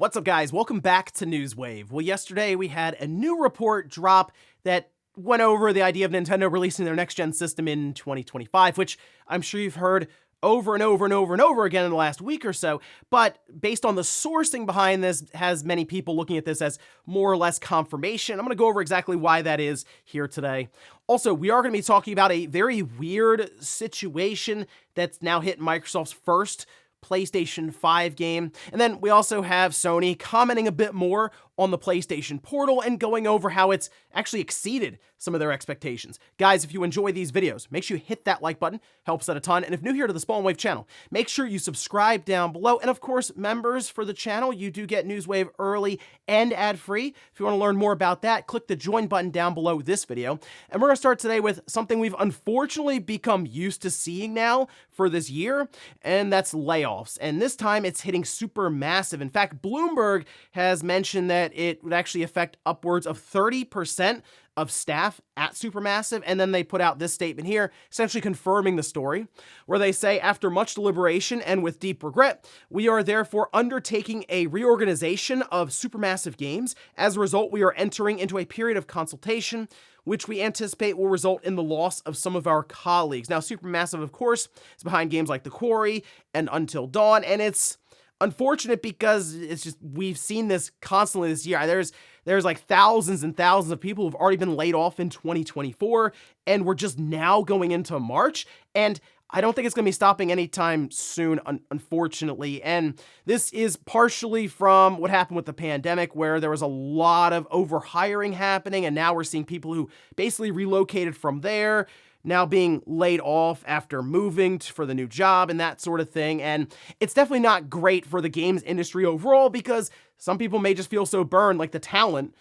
What's up, guys? Welcome back to Newswave. Well, yesterday we had a new report drop that went over the idea of Nintendo releasing their next-gen system in 2025, which I'm sure you've heard over and over and over and over again in the last week or so, but based on the sourcing behind this, has many people looking at this as more or less confirmation. I'm going to go over exactly why that is here today. Also, we are going to be talking about a very weird situation that's now hit Microsoft's first PlayStation 5 game. And then we also have Sony commenting a bit more on the PlayStation Portal and going over how it's actually exceeded some of their expectations. Guys, if you enjoy these videos, make sure you hit that like button, helps out a ton. And if new here to the Spawn Wave channel, make sure you subscribe down below. And of course, members for the channel, you do get Newswave early and ad-free. If you want to learn more about that, click the join button down below this video. And we're going to start today with something we've unfortunately become used to seeing now for this year, and that's layoffs. And this time it's hitting SuperMassive. In fact, Bloomberg has mentioned that it would actually affect upwards of 30% of staff at SuperMassive, and then they put out this statement here, essentially confirming the story, where they say, after much deliberation and with deep regret, we are therefore undertaking a reorganization of SuperMassive Games. As a result, we are entering into a period of consultation, which we anticipate will result in the loss of some of our colleagues. Now, SuperMassive, of course, is behind games like The Quarry and Until Dawn, and it's unfortunate because it's just, we've seen this constantly this year. There's like thousands and thousands of people who've already been laid off in 2024, and we're just now going into March, and I don't think it's going to be stopping anytime soon, unfortunately. And this is partially from what happened with the pandemic, where there was a lot of overhiring happening, and now we're seeing people who basically relocated from there now being laid off after moving for the new job and that sort of thing. And it's definitely not great for the games industry overall, because some people may just feel so burned, like the talent,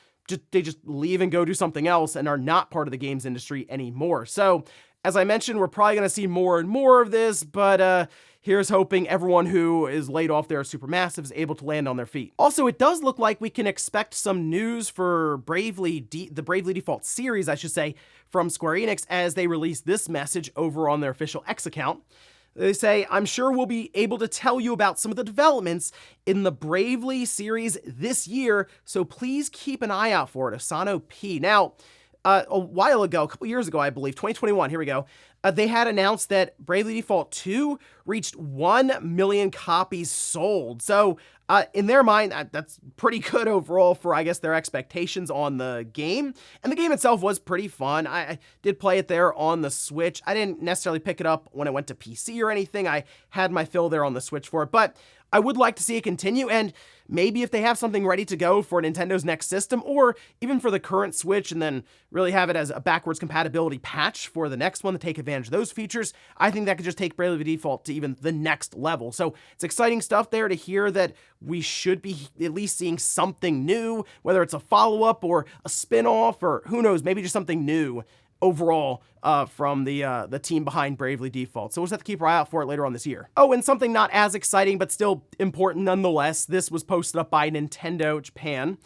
they just leave and go do something else and are not part of the games industry anymore. So, as I mentioned, we're probably going to see more and more of this, but here's hoping everyone who is laid off there at SuperMassive is able to land on their feet. Also, it does look like we can expect some news for the Bravely Default series, I should say, from Square Enix as they release this message over on their official X account. They say, I'm sure we'll be able to tell you about some of the developments in the Bravely series this year, so please keep an eye out for it, Asano P. Now, a while ago, a couple years ago, I believe, 2021, here we go, they had announced that Bravely Default 2 reached 1 million copies sold. So, in their mind, that's pretty good overall for, I guess, their expectations on the game. And the game itself was pretty fun. I did play it there on the Switch. I didn't necessarily pick it up when it went to PC or anything. I had my fill there on the Switch for it, but I would like to see it continue, and maybe if they have something ready to go for Nintendo's next system, or even for the current Switch, and then really have it as a backwards compatibility patch for the next one to take advantage of those features, I think that could just take Bravely Default to even the next level. So it's exciting stuff there to hear that we should be at least seeing something new, whether it's a follow-up or a spin-off, or who knows, maybe just something new overall from the team behind Bravely Default. So we'll just have to keep our eye out for it later on this year. Oh, and something not as exciting, but still important nonetheless. This was posted up by Nintendo Japan.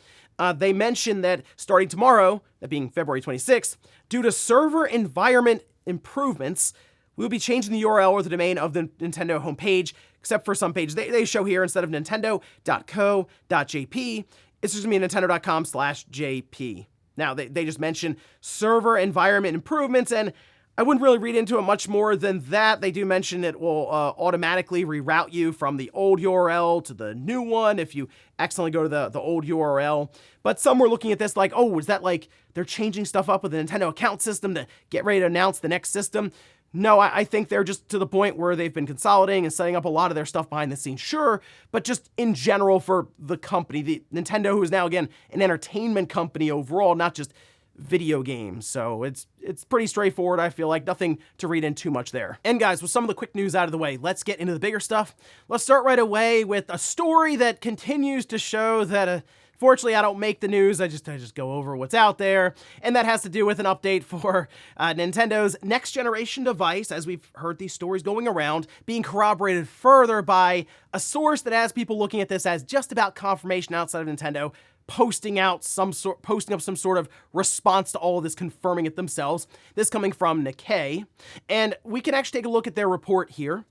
They mentioned that starting tomorrow, that being February 26th, due to server environment improvements, we'll be changing the URL or the domain of the Nintendo homepage, except for some pages they show here. Instead of nintendo.co.jp, it's just going to be nintendo.com/jp. Now, they just mention server environment improvements, and I wouldn't really read into it much more than that. They do mention it will automatically reroute you from the old URL to the new one if you accidentally go to the old URL. But some were looking at this like, oh, is that like they're changing stuff up with the Nintendo account system to get ready to announce the next system? No, I think they're just to the point where they've been consolidating and setting up a lot of their stuff behind the scenes, sure, but just in general for the company, the Nintendo, who is now, again, an entertainment company overall, not just video games. So it's pretty straightforward, I feel like. Nothing to read in too much there. And guys, with some of the quick news out of the way, let's get into the bigger stuff. Let's start right away with a story that continues to show that fortunately, I don't make the news, I just go over what's out there, and that has to do with an update for Nintendo's next generation device, as we've heard these stories going around, being corroborated further by a source that has people looking at this as just about confirmation outside of Nintendo, posting up some sort of response to all of this, confirming it themselves. This coming from Nikkei, and we can actually take a look at their report here.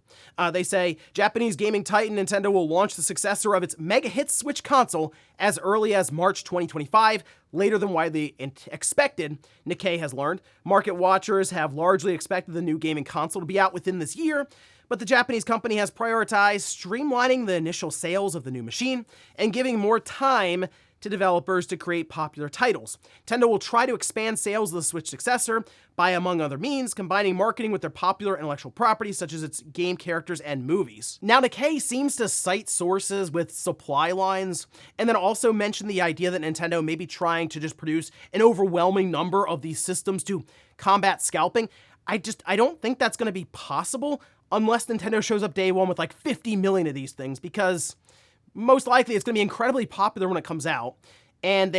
They say Japanese gaming titan Nintendo will launch the successor of its mega hit Switch console as early as March 2025, later than widely expected. Nikkei has learned. Market watchers have largely expected the new gaming console to be out within this year, but the Japanese company has prioritized streamlining the initial sales of the new machine and giving more time to developers to create popular titles. Nintendo will try to expand sales of the Switch successor by, among other means, combining marketing with their popular intellectual properties such as its game characters and movies. Now, Nikkei seems to cite sources with supply lines, and then also mention the idea that Nintendo may be trying to just produce an overwhelming number of these systems to combat scalping. I don't think that's going to be possible unless Nintendo shows up day one with like 50 million of these things, because most likely it's going to be incredibly popular when it comes out, and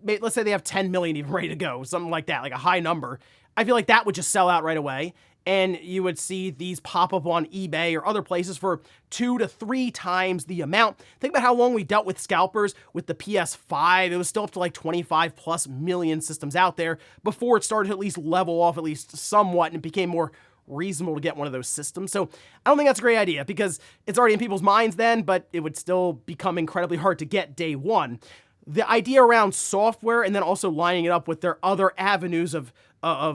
let's say they have 10 million even ready to go, something like that, like a high number. I feel like that would just sell out right away, and you would see these pop up on eBay or other places for 2 to 3 times the amount. Think about how long we dealt with scalpers with the PS5. It was still up to like 25 plus million systems out there before it started to at least level off at least somewhat, and it became more reasonable to get one of those systems. So I don't think that's a great idea, because it's already in people's minds then, but it would still become incredibly hard to get day one. The idea around software and then also lining it up with their other avenues of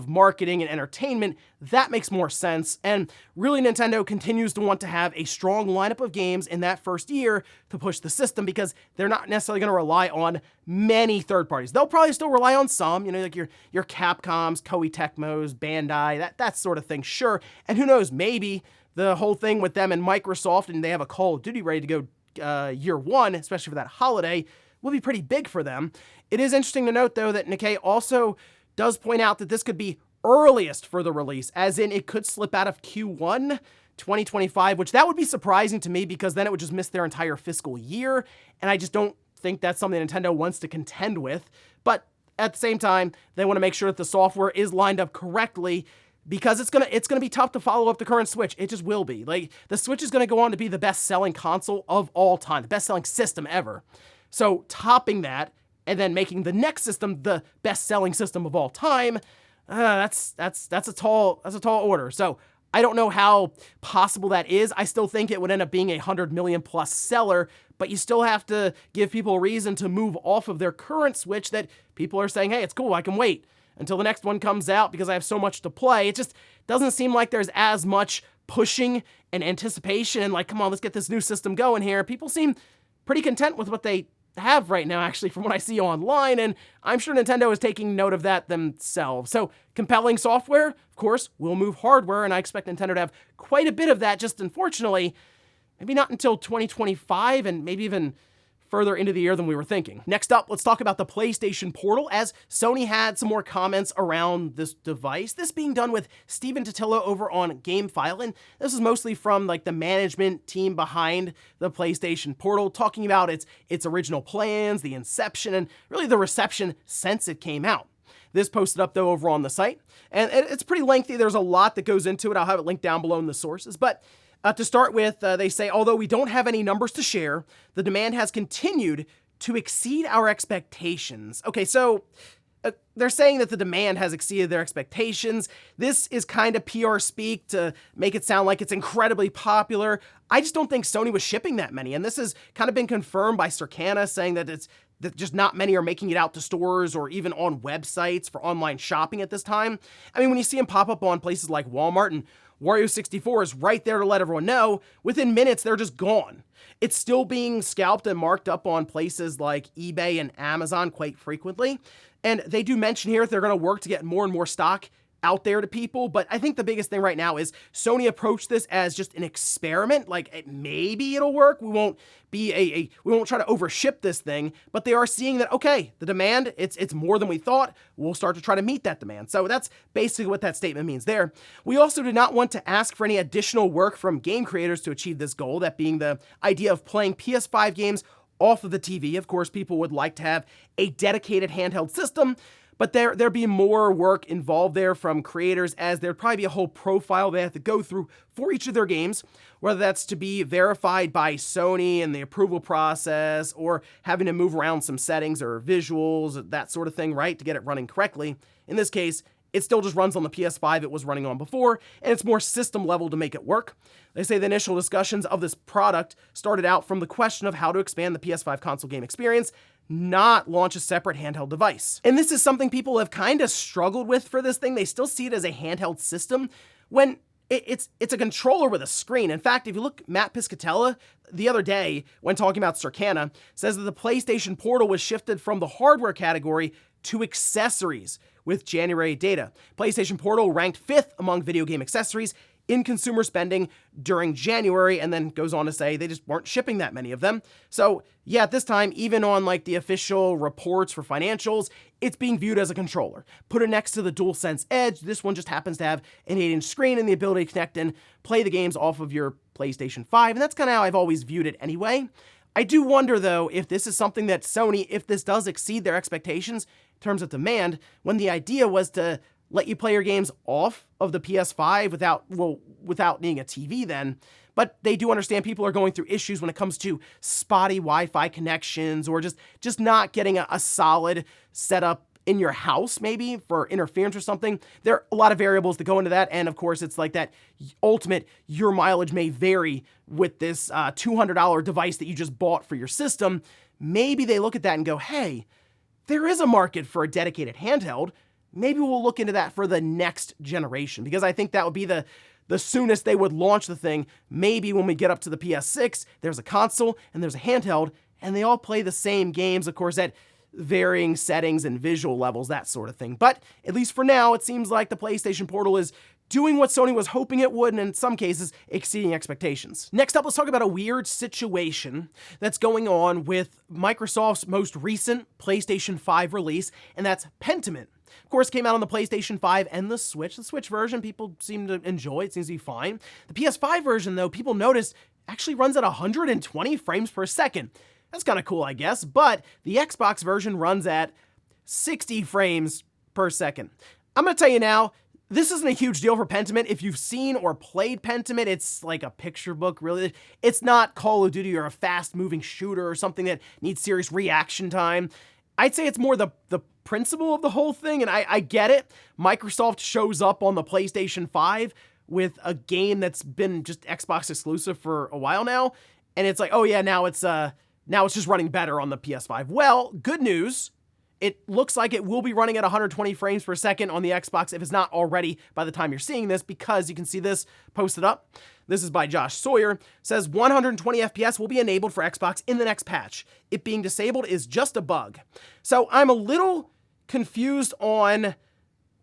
marketing and entertainment, that makes more sense. And really, Nintendo continues to want to have a strong lineup of games in that first year to push the system, because they're not necessarily going to rely on many third parties. They'll probably still rely on some, like your Capcoms, Koei Tecmos, Bandai, that sort of thing, sure. And who knows, maybe the whole thing with them and Microsoft, and they have a Call of Duty ready to go year one, especially for that holiday, will be pretty big for them. It is interesting to note, though, that Nikkei also does point out that this could be earliest for the release, as in it could slip out of Q1 2025, which that would be surprising to me, because then it would just miss their entire fiscal year, and I just don't think that's something Nintendo wants to contend with. But at the same time, they want to make sure that the software is lined up correctly, because it's gonna be tough to follow up the current Switch. It just will be. Like, the Switch is gonna go on to be the best-selling console of all time, the best-selling system ever. So topping that and then making the next system the best-selling system of all time, that's a tall order. So I don't know how possible that is. I still think it would end up being a 100 million plus seller, but you still have to give people a reason to move off of their current Switch that people are saying, hey, it's cool, I can wait until the next one comes out because I have so much to play. It just doesn't seem like there's as much pushing and anticipation, like, come on, let's get this new system going here. People seem pretty content with what they have right now, actually, from what I see online, and I'm sure Nintendo is taking note of that themselves. So compelling software, of course, will move hardware, and I expect Nintendo to have quite a bit of that, just unfortunately, maybe not until 2025, and maybe even further into the year than we were thinking. Next up, let's talk about the PlayStation Portal, as Sony had some more comments around this device. This being done with Stephen Totilo over on GameFile, and this is mostly from like the management team behind the PlayStation Portal, talking about its original plans, the inception, and really the reception since it came out. This posted up, though, over on the site, and it's pretty lengthy. There's a lot that goes into it. I'll have it linked down below in the sources, but to start with, they say, although we don't have any numbers to share, the demand has continued to exceed our expectations. Okay, so they're saying that the demand has exceeded their expectations. This is kind of PR speak to make it sound like it's incredibly popular. I just don't think Sony was shipping that many, and this has kind of been confirmed by Circana, saying that just not many are making it out to stores or even on websites for online shopping at this time. I mean, when you see them pop up on places like Walmart, and Wario 64 is right there to let everyone know, within minutes, they're just gone. It's still being scalped and marked up on places like eBay and Amazon quite frequently. And they do mention here that they're going to work to get more and more stock out there to people, but I think the biggest thing right now is Sony approached this as just an experiment. Like, maybe it'll work. We won't try to overship this thing, but they are seeing that, okay, the demand, it's more than we thought. We'll start to try to meet that demand. So that's basically what that statement means there. We also did not want to ask for any additional work from game creators to achieve this goal, that being the idea of playing PS5 games off of the TV. Of course, people would like to have a dedicated handheld system, but there'd be more work involved there from creators, as there'd probably be a whole profile they have to go through for each of their games, whether that's to be verified by Sony and the approval process, or having to move around some settings or visuals, that sort of thing, right, to get it running correctly. In this case, it still just runs on the PS5 it was running on before, and it's more system level to make it work. They say the initial discussions of this product started out from the question of how to expand the PS5 console game experience, not launch a separate handheld device. And this is something people have kind of struggled with for this thing. They still see it as a handheld system when it's a controller with a screen. In fact, if you look, Matt Piscatella the other day when talking about Circana says that the PlayStation Portal was shifted from the hardware category to accessories with January data. PlayStation Portal ranked 5th among video game accessories in consumer spending during January, and then goes on to say they just weren't shipping that many of them. So yeah, at this time, even on like the official reports for financials, it's being viewed as a controller. Put it next to the DualSense Edge. This one just happens to have an 8-inch screen and the ability to connect and play the games off of your PlayStation 5, and that's kind of how I've always viewed it anyway. I do wonder, though, if this is something that Sony, if this does exceed their expectations in terms of demand, when the idea was to let you play your games off of the PS5 without needing a TV then. But they do understand people are going through issues when it comes to spotty Wi-Fi connections, or just not getting a solid setup in your house, maybe for interference or something. There are a lot of variables that go into that, and of course it's like that ultimate, your mileage may vary with this $200 device that you just bought for your system. Maybe they look at that and go, hey, there is a market for a dedicated handheld. Maybe we'll look into that for the next generation, because I think that would be the soonest they would launch the thing. Maybe when we get up to the PS6, there's a console and there's a handheld, and they all play the same games, of course, at varying settings and visual levels, that sort of thing. But at least for now, it seems like the PlayStation Portal is doing what Sony was hoping it would, and in some cases, exceeding expectations. Next up, let's talk about a weird situation that's going on with Microsoft's most recent PlayStation 5 release, and that's Pentiment. Of course, it came out on the PlayStation 5 and the Switch. The Switch version, people seem to enjoy. It seems to be fine. The PS5 version, though, people noticed actually runs at 120 frames per second. That's kind of cool, I guess, but the Xbox version runs at 60 frames per second. I'm going to tell you now, this isn't a huge deal for Pentiment. If you've seen or played Pentiment, it's like a picture book, really. It's not Call of Duty or a fast-moving shooter or something that needs serious reaction time. I'd say it's more the principle of the whole thing, and I get it. Microsoft shows up on the PlayStation 5 with a game that's been just Xbox exclusive for a while now, and it's like, oh yeah, now it's just running better on the PS5. Well, good news. It looks like it will be running at 120 frames per second on the Xbox if it's not already by the time you're seeing this, because you can see this posted up. This is by Josh Sawyer. Says 120 FPS will be enabled for Xbox in the next patch. It being disabled is just a bug. So I'm a little confused on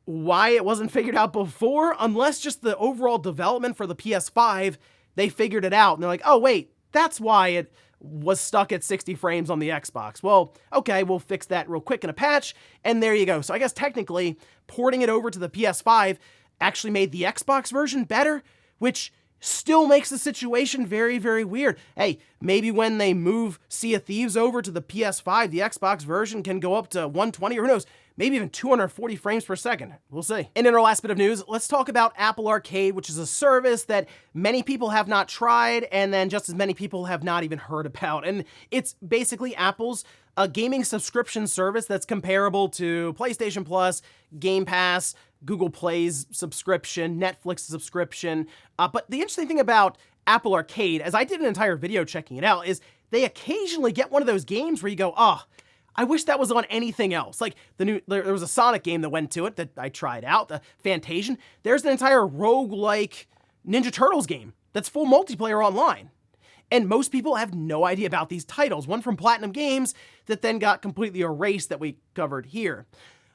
why it wasn't figured out before, unless just the overall development for the PS5, they figured it out and they're like, oh wait, that's why it was stuck at 60 frames on the Xbox. Well, okay, we'll fix that real quick in a patch, and there you go. So I guess technically porting it over to the PS5 actually made the Xbox version better, which still makes the situation very, very weird. Hey, maybe when they move Sea of Thieves over to the PS5, the Xbox version can go up to 120, or who knows, maybe even 240 frames per second. We'll see. And in our last bit of news, let's talk about Apple Arcade, which is a service that many people have not tried, and then just as many people have not even heard about. And it's basically Apple's gaming subscription service that's comparable to PlayStation Plus, Game Pass, Google Play's subscription, Netflix's subscription. But the interesting thing about Apple Arcade, as I did an entire video checking it out, is they occasionally get one of those games where you go, oh, I wish that was on anything else. Like there was a Sonic game that went to it that I tried out, the Fantasian. There's an entire roguelike Ninja Turtles game that's full multiplayer online. And most people have no idea about these titles. One from Platinum Games that then got completely erased that we covered here.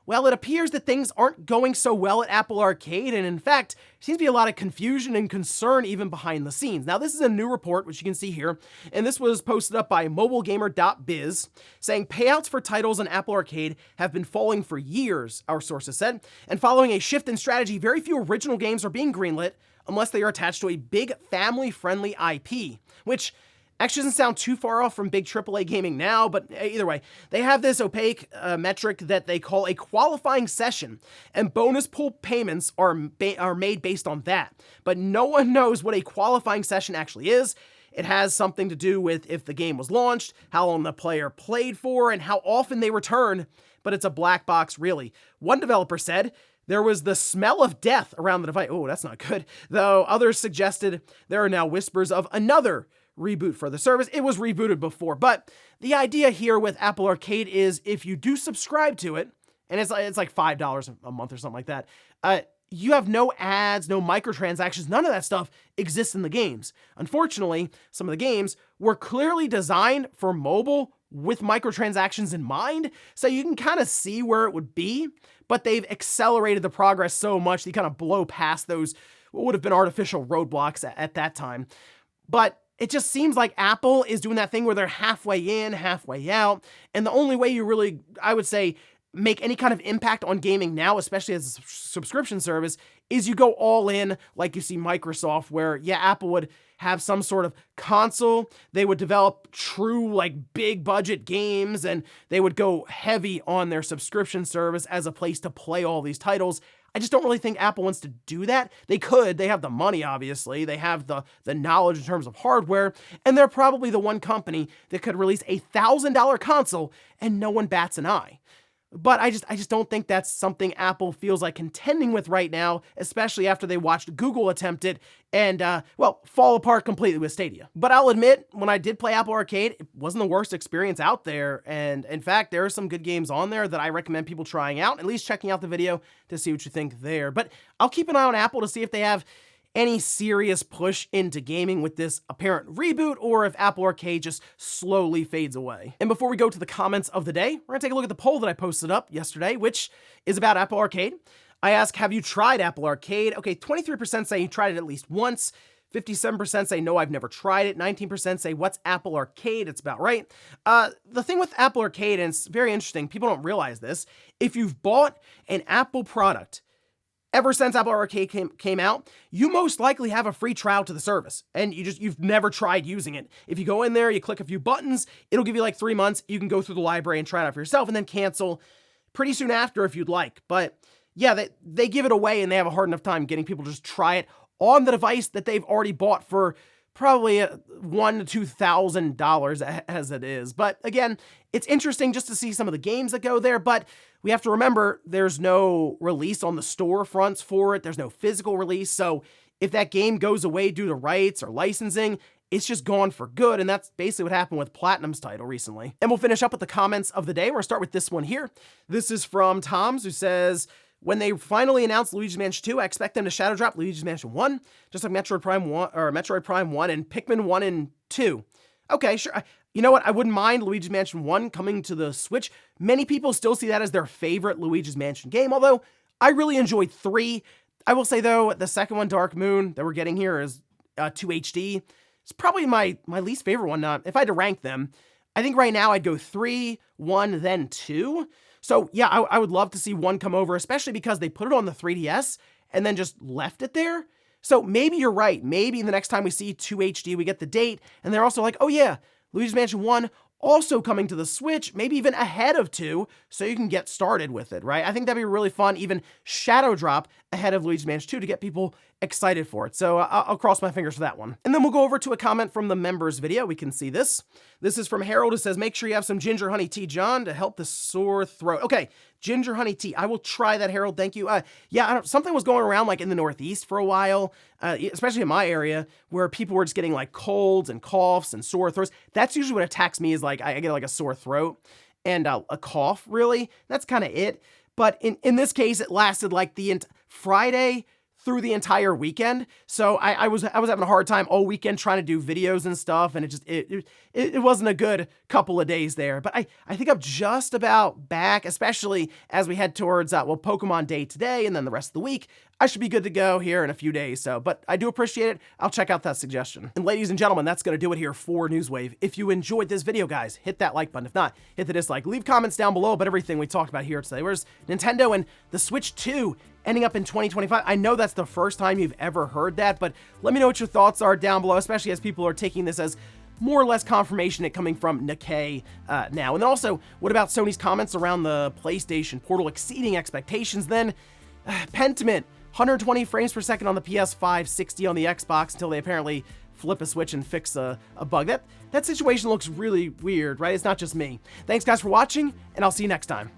Well, it appears that things aren't going so well at Apple Arcade, and in fact, there seems to be a lot of confusion and concern even behind the scenes. Now, this is a new report, which you can see here, and this was posted up by mobilegamer.biz, saying payouts for titles on Apple Arcade have been falling for years, our sources said, and following a shift in strategy, very few original games are being greenlit unless they are attached to a big family-friendly IP, which Actually doesn't sound too far off from big AAA gaming now, but either way, they have this opaque metric that they call a qualifying session, and bonus pool payments are made based on that. But no one knows what a qualifying session actually is. It has something to do with if the game was launched, how long the player played for, and how often they return, but it's a black box really. One developer said, there was the smell of death around the device. Oh, that's not good. Though others suggested there are now whispers of another reboot for the service. It was rebooted before, but the idea here with Apple Arcade is if you do subscribe to it, and it's like $5 a month or something like that, you have no ads, no microtransactions, none of that stuff exists in the games. Unfortunately, some of the games were clearly designed for mobile with microtransactions in mind, so you can kind of see where it would be, but they've accelerated the progress so much that you kind of blow past those what would have been artificial roadblocks at that time. But it just seems like Apple is doing that thing where they're halfway in, halfway out, and the only way you really, I would say, make any kind of impact on gaming now, especially as a subscription service, is you go all in like you see Microsoft, where, yeah, Apple would have some sort of console, they would develop true, like, big budget games, and they would go heavy on their subscription service as a place to play all these titles. I just don't really think Apple wants to do that. They could. They have the money, obviously. They have the knowledge in terms of hardware, and they're probably the one company that could release a $1,000 console and no one bats an eye. But I just don't think that's something Apple feels like contending with right now, especially after they watched Google attempt it and, fall apart completely with Stadia. But I'll admit, when I did play Apple Arcade, it wasn't the worst experience out there. And in fact, there are some good games on there that I recommend people trying out, at least checking out the video to see what you think there. But I'll keep an eye on Apple to see if they have any serious push into gaming with this apparent reboot, or if Apple Arcade just slowly fades away. And before we go to the comments of the day, we're gonna take a look at the poll that I posted up yesterday, which is about Apple Arcade. I asked, have you tried Apple Arcade? Okay, 23% say you tried it at least once, 57% say no, I've never tried it, 19% say what's Apple Arcade? It's about right. The thing with Apple Arcade, and it's very interesting, people don't realize this, if you've bought an Apple product ever since Apple Arcade came out, you most likely have a free trial to the service, and you've never tried using it. If you go in there, you click a few buttons, it'll give you like 3 months. You can go through the library and try it out for yourself, and then cancel pretty soon after if you'd like. But yeah, they give it away, and they have a hard enough time getting people to just try it on the device that they've already bought for probably $1,000 to $2,000 as it is. But again, it's interesting just to see some of the games that go there, but we have to remember there's no release on the storefronts for it. There's no physical release. So if that game goes away due to rights or licensing, it's just gone for good. And that's basically what happened with Platinum's title recently. And we'll finish up with the comments of the day. We're gonna start with this one here. This is from Toms, who says, when they finally announced Luigi's Mansion 2, I expect them to shadow drop Luigi's Mansion 1, just like Metroid Prime 1 and Pikmin 1 and 2. Okay, sure. You know what? I wouldn't mind Luigi's Mansion 1 coming to the Switch. Many people still see that as their favorite Luigi's Mansion game, although I really enjoyed 3. I will say, though, the second one, Dark Moon, that we're getting here is 2 HD. It's probably my least favorite one. If I had to rank them, I think right now I'd go 3, 1, then 2. So yeah, I would love to see 1 come over, especially because they put it on the 3DS and then just left it there. So maybe you're right. Maybe the next time we see 2 HD, we get the date, and they're also like, oh yeah, Luigi's Mansion 1 also coming to the Switch, maybe even ahead of 2, so you can get started with it, right? I think that'd be really fun, even shadow drop ahead of Luigi's Mansion 2 to get people excited for it. So I'll cross my fingers for that one. And then we'll go over to a comment from the members video. We can see this. This is from Harold, who says, make sure you have some ginger honey tea, John, to help the sore throat. Okay, ginger honey tea. I will try that, Harold. Thank you. Yeah, something was going around like in the Northeast for a while, especially in my area, where people were just getting like colds and coughs and sore throats. That's usually what attacks me, is like I get like a sore throat and a cough, really. That's kind of it. But in this case, it lasted like the Friday through the entire weekend. So I was having a hard time all weekend trying to do videos and stuff, and it wasn't a good couple of days there. But I think I'm just about back, especially as we head towards Pokemon Day today and then the rest of the week. I should be good to go here in a few days. So, but I do appreciate it. I'll check out that suggestion. And ladies and gentlemen, that's gonna do it here for Newswave. If you enjoyed this video, guys, hit that like button. If not, hit the dislike. Leave comments down below about everything we talked about here today. Where's Nintendo and the Switch 2 ending up in 2025? I know that's the first time you've ever heard that, but let me know what your thoughts are down below, especially as people are taking this as more or less confirmation it coming from Nikkei now. And then also, what about Sony's comments around the PlayStation Portal exceeding expectations? Then, Pentiment, 120 frames per second on the PS5, 60 on the Xbox, until they apparently flip a switch and fix a bug. That situation looks really weird, right? It's not just me. Thanks guys for watching, and I'll see you next time.